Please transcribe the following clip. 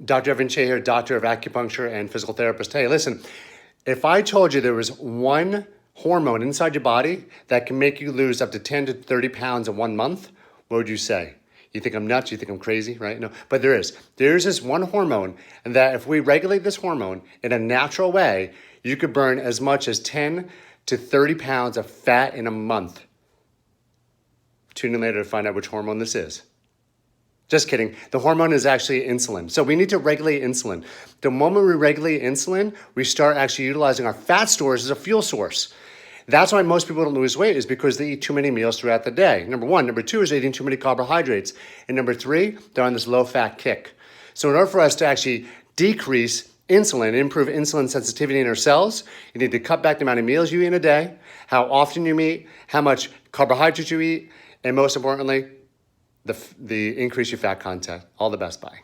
Dr. Evan Chait here, doctor of acupuncture and physical therapist. Hey, listen, if I told you there was one hormone inside your body that can make you lose up to 10 to 30 pounds in 1 month, what would you say? You think I'm nuts? You think I'm crazy, right? No, but there is. There's this one hormone, and that if we regulate this hormone in a natural way, you could burn as much as 10 to 30 pounds of fat in a month. Tune in later to find out which hormone this is. Just kidding. The hormone is actually insulin. So we need to regulate insulin. The moment we regulate insulin, we start actually utilizing our fat stores as a fuel source. That's why most people don't lose weight, is because they eat too many meals throughout the day. Number one. Number two is eating too many carbohydrates. And number three, they're on this low-fat kick. So in order for us to actually decrease insulin, improve insulin sensitivity in our cells, you need to cut back the amount of meals you eat in a day, how often you eat, how much carbohydrates you eat, and most importantly, the increase your fat content. All the best. Bye.